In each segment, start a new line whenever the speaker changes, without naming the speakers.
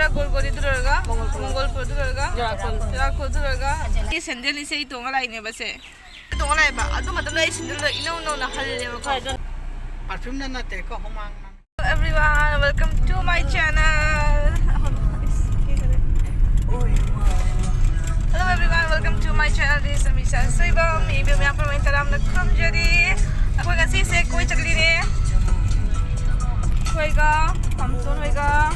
Pura Golgori Durga, Mongolpur Durga, Jarakul Durga. This sandal is a Tonga line never say. Tonga Laba, I don't know the place in the Hall.
Perfume na take home.
Everyone, welcome to my channel. Hello everyone, welcome to my channel. This is Misha Soibam. Maybe we are going to Ram Nakam Jadi. Aku akan sih kue cekli ni. Kue ga, pamton kue ga.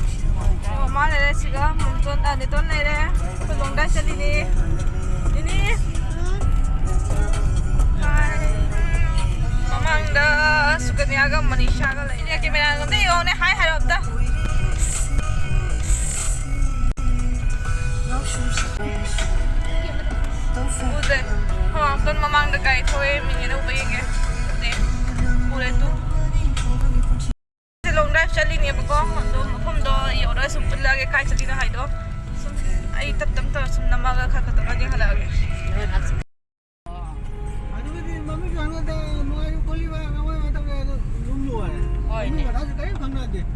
Oh, mana le sih ga, pamton ada ni ton ni le. Kue longda cekli ni. Ini. Hai. Mamang dah suka ni agak manisha ga le. Ini kamera ngam ni, oh ni hai hai abda. Udah, ton mamang dah kait kue minggu ni ubah ye. Udah tu. Long drive cali ni apa kau? Mufum do, ya orang sumpah lagi kait cali na hai do. Ay tam tu sumna maga kakak tu aja halagi.
Aduh ni mami jangan ada mau koli bah, mau ada lulu ada. Oh ini. Ada sekali bangga deh.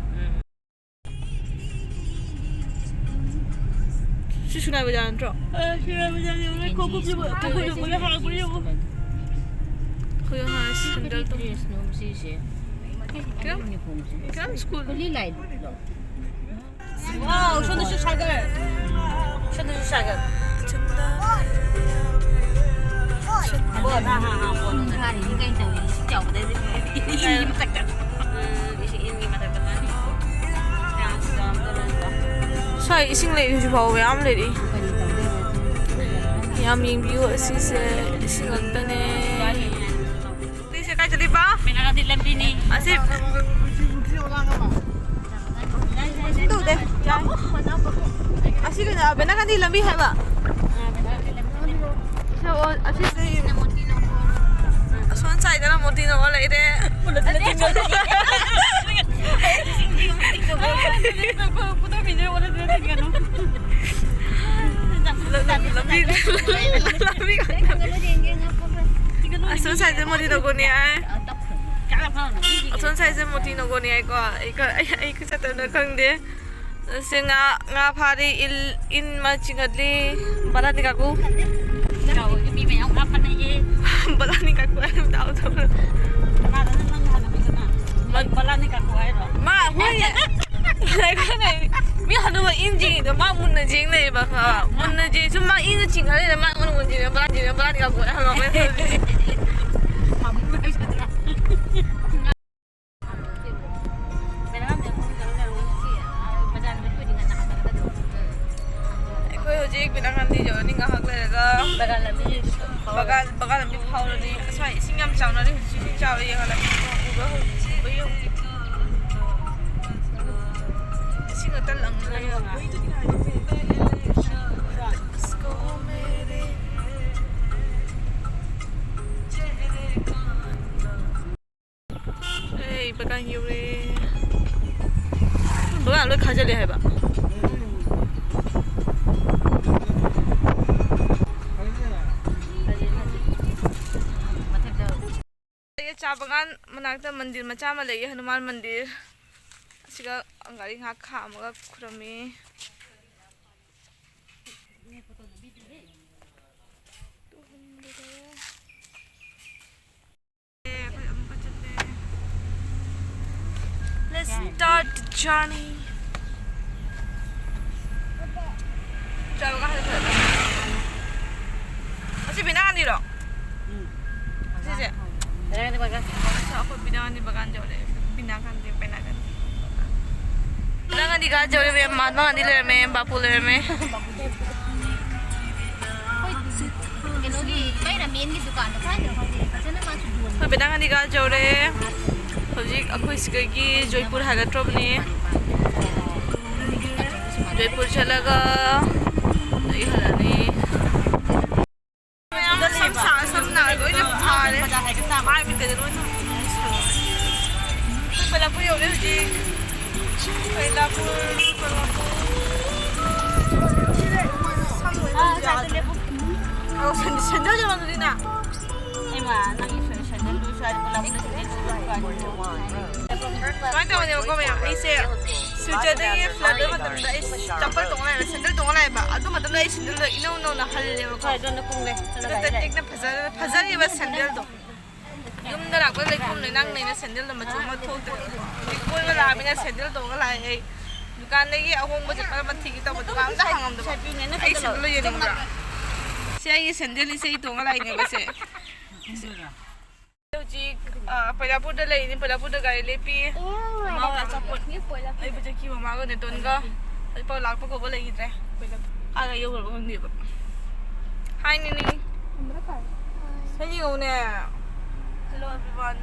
Susunai berjalan terus. Susunai berjalan. Kau boleh hal boleh. Kau yang harus sandal tu. Kan school. Wow, şunu şu şarkı. Şunu şu şarkı. Sai ising lei ju bawa yam lei di. Yam ying biu asise ising anta ne. Di sekai jadi ba? Pinaka di lambi ni. Asip. Tu deh. Asik kan? Pinaka di lambi hai ba? So asik sih. Suan sai dah moti no lei de. Asun saja moti nogo ni ay. Asun saja moti nogo ni ay ko. Ikut satu nakang dia. Senga pari in machingadli balat ni kaku. Balat ni kaku ay tahu tu. Balat ni kaku ay lo. Ma, huya. Mi hadu ba injing itu mak mun najing ni ba ha. Mun najing cuma ini cing kali mak mun munjing balat ni kaku ay lo. Hojik binangan di Jawa ni ngahak lega. Bagal lambi pau ni. Sai singyam chau na ni sing chau ye kala. Ubah bayung. Sing atal lang na yo. Hey, bagan yuri. Bagan lo khaja le hai ba. Cabangan menakta mandir macam mana lagi Hanuman mandir. Sehingga angkari ngak amaga kurami. Let's start the journey. Cabangan ada. Masih binangan di dong. Sih. So ako binangan di bagan jauh deh, binangan di penagan. Binangan di gajah jauh deh, bangan di lerme, bapu lerme. Binangan di gajah jauh deh. Hojik aku isegi Joypur Hagatrop ni. Joypur chalaga. Jadi hala ni. Pelapur yo hojik. Pelapur. Aku sendal jalan tu na. Emang lagi sendal tu saya pelapur sendal tu. Mana tahu ni kau macam, ini sejauh ni flat macam dah is
चप्पल तोंग लाइबा sandal तोंग लाइबा अदु मतलब आई sandal दो इनो नो ना हल्लेबा
Thôi cho nó cùng đi.
टेक्ना फजरेबा सैंडल दो ꯌꯨꯝꯗ ꯂꯥꯛꯄ ꯂꯩꯈꯣꯝ ꯂꯩꯅꯥꯡ ꯂꯩꯅ ꯁꯦꯟꯗꯜ ꯃꯆꯨ ꯑꯃ ꯊꯣꯛꯇ꯭ꯔꯦ ꯀꯣꯏꯕ ꯂꯥꯛꯑꯃꯤꯅ ꯁꯦꯟꯗꯜ ꯇꯣꯡꯉ ꯂꯥꯛꯑꯦ ꯑꯩ ꯗꯨꯀꯥꯟꯗꯒꯤ ꯑꯍꯣꯡꯕ ꯆꯠꯄ ꯃꯊꯤꯒꯤ ꯇꯧꯕ ꯗꯨꯀꯥꯟ ꯑꯝꯇ ꯍꯥꯡꯉꯝꯗꯕ ꯑꯩ ꯁꯦꯟꯗꯜ ꯌꯦꯡꯅꯤꯡꯕ꯭ꯔꯥ ꯁꯤ ꯑꯩꯒꯤ ꯁꯦꯟꯗꯜꯅꯤ ꯁꯤ ꯑꯩ ꯇꯣꯡꯉ ꯂꯥꯛꯏꯅꯦꯕ ꯁꯦ ꯍꯧꯖꯤꯛ ꯄꯩꯂꯥꯄꯨꯔꯗ ꯂꯩꯔꯤꯅꯤ ꯄꯩꯂꯥꯄꯨꯔꯗ ꯒꯥꯔꯤ ꯂꯦꯞꯄꯤ ꯃꯥꯒ ꯑꯆꯥꯄꯣꯠ ꯑꯩꯕꯨ ꯆꯠꯈꯤ ꯃꯃꯥꯒ ꯅꯦꯇꯣꯟꯒ ꯍꯧꯖꯤꯛꯐꯥꯎ ꯂꯥꯛꯄ ꯀꯧꯕ ꯂꯩꯈꯤꯗ꯭ꯔꯦ ꯑꯥꯒ ꯌꯧꯈ꯭ꯔꯕ ꯈꯪꯗꯦꯕ ꯍꯥꯏ ꯅꯤꯅꯤ ꯁꯩ ꯌꯦꯡꯉꯨꯅꯦ Hello everyone.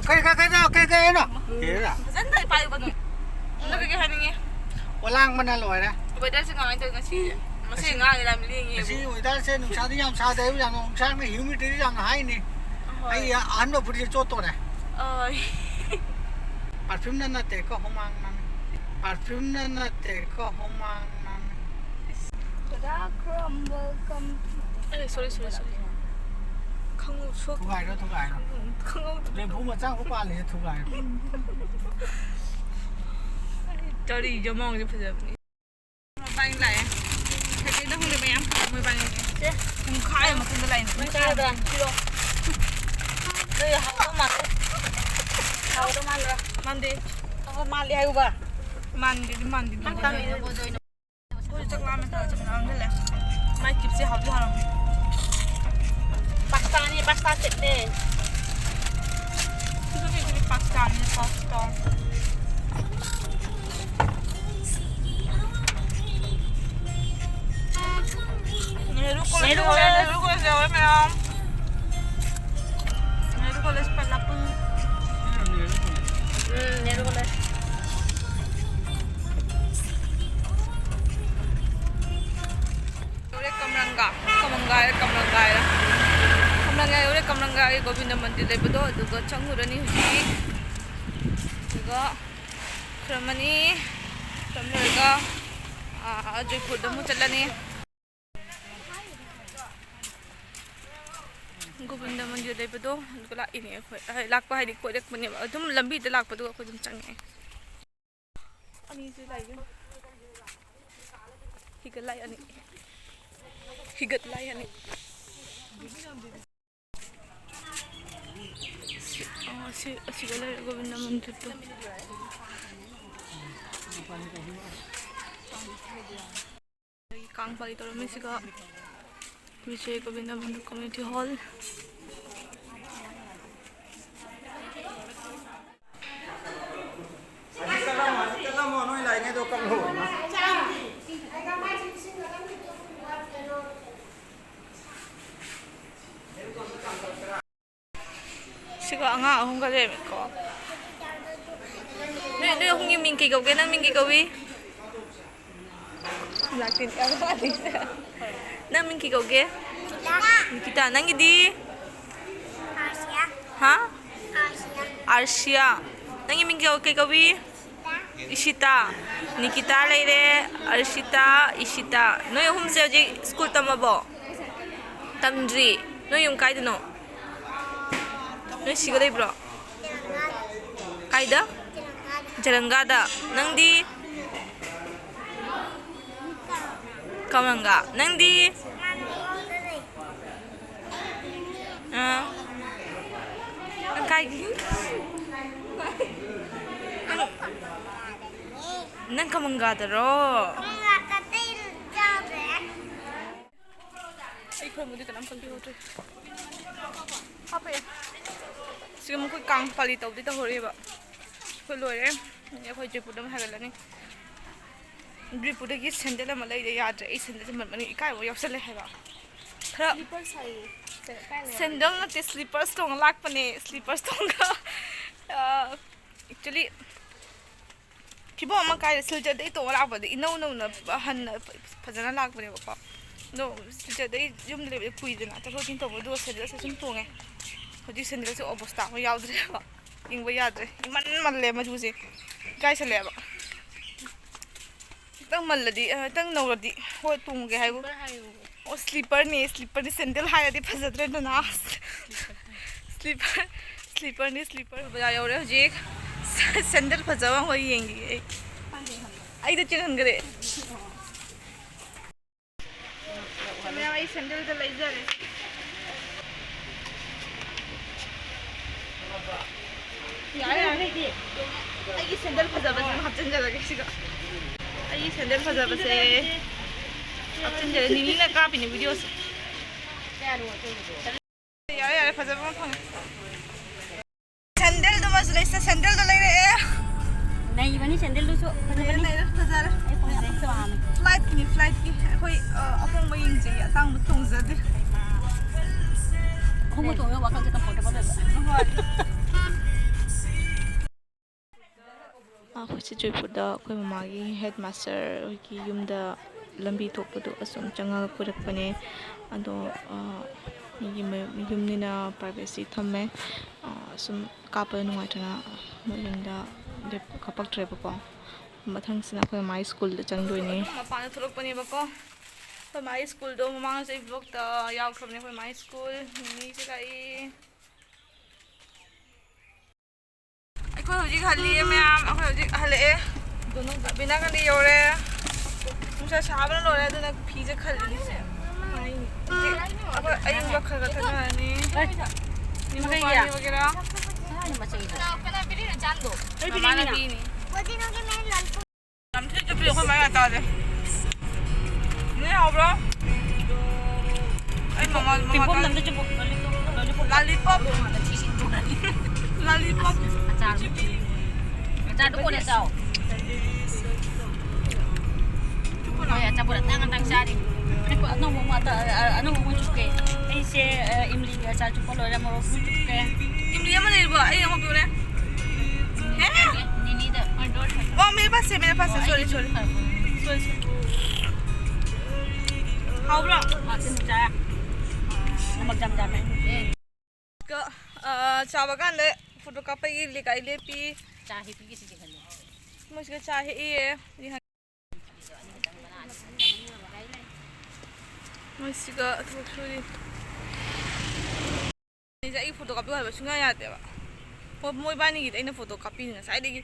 cái nó
Dẫn thầy bay vào rồi. Nó cái hai này.
lang bên này rồi đấy.
Bây giờ sẽ ngồi từ cái gì? Mà sẽ ngồi làm liên nghiệp.
Cái gì người ta sẽ nung sao đi làm sao đấy bây giờ nung sao nó hiểu mới đi làm hay nè. Ai ăn vào bữa cho tôi này. Parfum này là có không mang nè. Parfum này là có không mang nè.
Sorry. Không suốt.
Thu gài đó.
Không.
Lên phố mà trang phố qua liền thu gài.
Cho đi cho mong cho phải giờ. Bánh lại. Cái nó không được mấy em. Mười bánh. Không khai mà không được lại.
Mấy cái rồi, kilo. Đây là hao mà. Hao đó man rồi.
Man đi.
Hao man đi hay không?
Man đi.
Mang tao đi nó vô rồi.
Ôi chắc làm thế này. Mai kịp sẽ học chứ hả?
Pasta chết đi.
Cái pasta này pasta. Neruko rồi mày không? Neruko les palapu.
Neruko les.
Kamranga Govinda Mandir lebedo aduga changurani huji aduga kramani kramlerga Jaipur da mu chalani Govinda Mandir lebedo aduga la ini khoi lakpa haidi koi dek mane adum lambi da lakpa du ko dum change ani se lai higat lai ani Así que le Govinda Mandir to. Kang pali to mi siga Vijay Govinda Mandir Community Hall.
Cái món nói lại nghe tôi cầm hồn mà.
Siga anga ahong ka lem ko. Ni ahong yung minki gaw nang minki gawi. Lakin ka ba di. Nang minki gaw ge? Nikita nang idi.
Arsia.
Ha?
Arsia.
Arsia. Nang minki gaw kay gawi? Ishita. Nikita leire Arshita Ishita. No yung hum se school tamabo. Tamdri. No yung kay no. No siga dai bro. Kaida? Jalangada. Nang di Kamanga. Nang di Nang kai Nang Kamanga daro. Ay ko mo di ka nang pagbihoto. Apa ya? Siga mo ko kang palitaw dito hori ba. Ko loire. Ya ko Jaipur da hagalani. Jaipur da gi sandal ma lai da yaad ai sandal man mani ikai mo yopsale hai ba. Thara sandal na te slippers tong lak pane slippers tong ka actually kibo ma kai silja dai to lak ba dai no na han phajana lak pane ba. No silja dai yum le pui dina ta ko tin to do sandal se sum tong ai Hoji sandal se obosta ko yaudre ba. Ingba yadre. Man le ma juse. Kai se le ba. Tang maladi tang nawradi ho tung ge haibu. O slipper ni sandal hai di phajadre na स्लीपरनी slipper बाजार यौरे हजिक sandal फजबा हो येंगी आई तो चिन्हनगरे मैं आई sandal तो ले जा रे यार आई सैंडल फजबा से हाथ चंजा लगे सिगा आई सैंडल फजबा से हाथ चंजा नीनी ना कापी ने वीडियो से यार यार फजबा फंग सैंडल तो बस ले सैंडल तो ले रे
नहीं बनी सैंडल दो सो
नहीं नहीं फजरा फ्लाइट की कोई अपोंग में इंजी या तांग में तोंग ज़दे
không có tuổi mà con sẽ cầm phổi được
ꯑꯩꯈꯣꯏꯁꯦ ꯖꯣꯏꯄꯨꯔꯗ ꯑꯩꯈꯣꯏ ꯃꯃꯥꯒꯤ ꯍꯦꯗ ꯃꯥꯁꯇꯔ ꯍꯣꯏꯒꯤ ꯌꯨꯝꯗ ꯂꯝꯕꯤ ꯊꯣꯛꯄꯗꯣ ꯑꯁꯨꯝ ꯆꯪꯉꯒ ꯀꯣꯏꯔꯛꯄꯅꯦ ꯑꯗꯣ ꯃꯤꯒꯤ ꯌꯨꯝꯅꯤꯅ ꯄ꯭ꯔꯥꯏꯚꯦꯁꯤ ꯊꯝꯃꯦ ꯁꯨꯝ ꯀꯥꯞꯄꯗ ꯅꯨꯡꯉꯥꯏꯇꯅ ꯃꯣꯏ ꯌꯨꯝꯗ ꯀꯥꯞꯄꯛꯇ꯭ꯔꯦꯕꯀꯣ ꯃꯊꯪꯁꯤꯅ ꯑꯩꯈꯣꯏ ꯃꯃꯥꯒꯤ ꯁ꯭ꯀꯨꯜꯗ ꯆꯪꯗꯣꯏꯅꯦ ꯃꯄꯥꯟꯗ ꯊꯣꯛꯂꯛꯄꯅꯦꯕꯀꯣ ꯑꯩꯈꯣꯏ ꯃꯥꯒꯤ ꯁ꯭ꯀꯨꯜꯗꯣ ꯃꯃꯥꯡꯗꯁꯨ ꯑꯩ ꯕ꯭ꯂꯣꯛꯇ ꯌꯥꯎꯈ꯭ꯔꯕꯅꯦ ꯑꯩꯈꯣꯏ ꯃꯥꯒꯤ ꯁ꯭ꯀꯨꯜ ꯃꯤꯁꯦ ꯂꯥꯛꯏ ꯑꯩꯈꯣꯏ ꯍꯧꯖꯤꯛ ꯍꯜꯂꯤꯌꯦ ꯃꯌꯥꯝ ꯑꯩꯈꯣꯏ ꯍꯧꯖꯤꯛ ꯍꯜꯂꯛꯑꯦ ꯕꯤꯅꯥꯒꯟꯗꯤ ꯌꯧꯔꯦ ꯅꯨꯡꯁꯥ ꯁꯥꯕꯅ ꯂꯣꯏꯔꯦ ꯑꯗꯨꯅ ꯐꯤꯁꯦ ꯈꯜꯂꯤꯁꯦ ꯑꯩꯈꯣꯏ ꯑꯌꯤꯡꯕ ꯈꯔ ꯈꯔ ꯊꯛꯅꯔꯅꯤ ꯅꯤꯡꯕ ꯄꯥꯅꯤ ꯋꯥꯒꯦꯔꯥ ꯃꯃꯥꯅ ꯄꯤꯅꯤ ꯂꯝꯊꯤ ꯆꯨꯞꯄꯤ ꯑꯩꯈꯣꯏ ꯃꯥ ꯌꯥ ꯇꯥꯗꯦ ꯅꯣꯏ ꯍꯥꯎꯕ꯭ꯔꯣ ꯑꯩ ꯃꯃꯥ ꯂꯥꯂꯤꯄꯣꯞ ꯂꯥꯂꯤꯄꯣꯞ
cha đúng con này sao rồi cha bữa đang đang xa đi anh nó mà anh nó muốn chụp cái anh sẽ im lì cha chụp rồi là mà chụp cái
im lì mà này bữa anh không biết nè
đi đi đó
oh मेरे पास है sorry how bro
cha nó chăm chăm này
cái चावा का अंदर photo का पे ये लिखाई ले P
cha hi cái gì cái này
मुझे चाहे ये मुझे का थोड़ी नहीं जाए फोटो कॉपी वाला सुना याद है वो मोई बानी की इन्हें फोटो कॉपी नहीं साइड की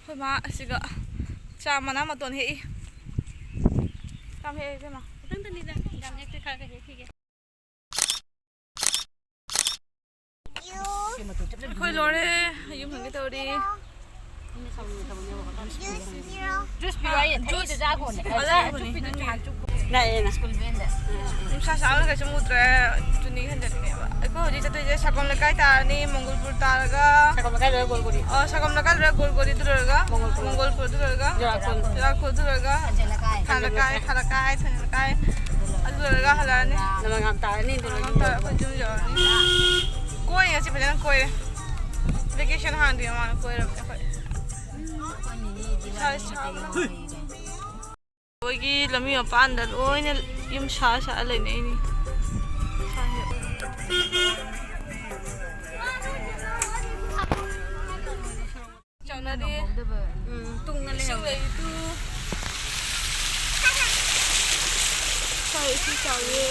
कोई माँ सिगा चार मना मत तो नहीं काम है क्या माँ
तंग तंग नहीं जाम एक खा के ठीक है
कोई लोड़े यूं हंगे तो री
juice pi wai juice जा को này này school bên đấy
सा सावन का समुद्र चुनी खंजर ने को होजी चते जे सकम लकाय तारनी मंगलपुर तारगा
sakam kai rồi गोलगोरी
सकम लकाय रे गोलगोरी Durga Mangalpur Durga जराखोल Durga थालकाय Durga हलानी
nama ngam ta ni tu
जुम जानी कोई ऐसे भजन कोई वेकेशन हां दिया मान कोई कोई लमी मपान द लोइने यम सा लेने नि चौना दे
tung na le
ले तू साई सी चावे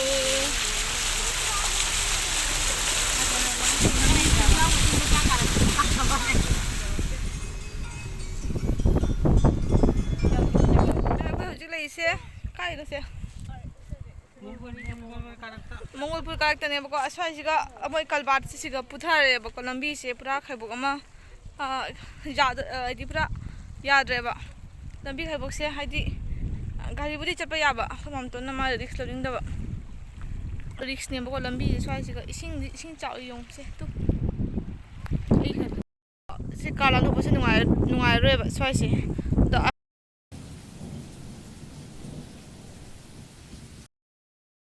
से काय से मंगलपुर काटने बको असवाइसिगा अमोय कलबाट सिगा पुथारे बको लंबी से पूरा खैबुक अमा याद आदि पूरा याद्रेबा लंबी खैबुक से हाइदि गाड़ी बुदी चपा याबा हम तो नमा रिक्स लोडिंग दबा रिक्स ने बको लंबी स्वाइसिगा इसिंग चाउ योंग से तु से काला नो बसे नुआय रेबा स्वाइसे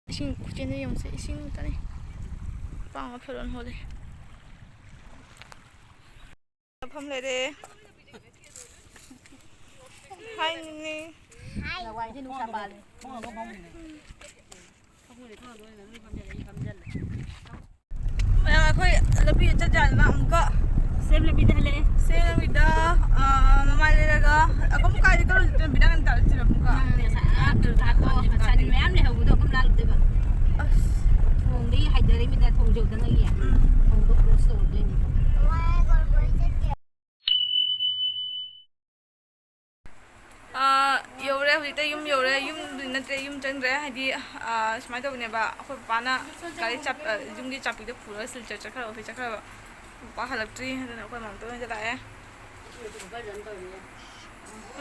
इसिंग कुचेने यम से इसिंग तने पांग फेरन होले फम ले रे हाय नी
là quay thế nu sa ba mong không để thôi rồi là nu cầm dân
मैं कोई लपी चल जाना उनका
xem là bị thế này
से विदा ममा ले लगा अकम का करो बिना kan tar tir उनका
biasa atur takut macam ni mem ni hawu tu kamu lalu deh ꯊꯣꯡꯗꯒꯤ ꯍꯥꯏꯊꯔꯤꯃꯤꯗ ꯊꯣꯡ ꯌꯧꯗꯉꯩꯒꯤ ꯊꯣꯡꯗꯣ ꯀ꯭ꯂꯣꯁ ꯇꯧꯔꯗꯣꯏꯅꯤ
ꯌꯧꯔꯦ ꯍꯧꯖꯤꯛꯇ ꯌꯨꯝ ꯌꯧꯔꯦ ꯌꯨꯝꯗꯤ ꯅꯠꯇ꯭ꯔꯦ ꯌꯨꯝ ꯆꯪꯗ꯭ꯔꯦ ꯍꯥꯏꯗꯤ ꯁꯨꯃꯥꯏꯅ ꯇꯧꯕꯅꯦꯕ ꯑꯩꯈꯣꯏ ꯄꯥꯄꯥꯅ ꯒꯥꯔꯤ ꯌꯨꯝꯒꯤ ꯆꯥꯄꯤꯗꯣ ꯄꯨꯔꯒ ꯁꯤꯜꯆꯔ ꯆꯠꯈ꯭ꯔꯕ ꯑꯣꯐꯤꯁ ꯆꯠꯈ꯭ꯔꯕ ꯄꯥꯄꯥ ꯍꯜꯂꯛꯇ꯭ꯔꯤ ꯑꯗꯨꯅ ꯑꯩꯈꯣꯏ ꯃꯥꯝꯇꯣ ꯑꯣꯏꯅ ꯂꯥꯛꯑꯦ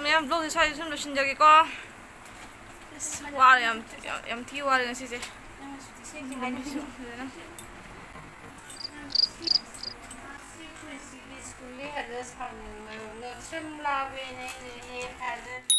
ꯃꯌꯥꯝ ꯕ꯭ꯂꯣꯛꯁꯦ ꯁ꯭ꯋꯥꯏꯗ ꯁꯨꯝ ꯂꯣꯏꯁꯤꯟꯖꯒꯦꯀꯣ ꯋꯥꯔꯦ ꯌꯥꯝ ꯊꯤ ꯋꯥꯔꯦ ꯉꯁꯤꯁꯦ
스쿨에 가서 사는 거, 너 쌤 라베네, 가서.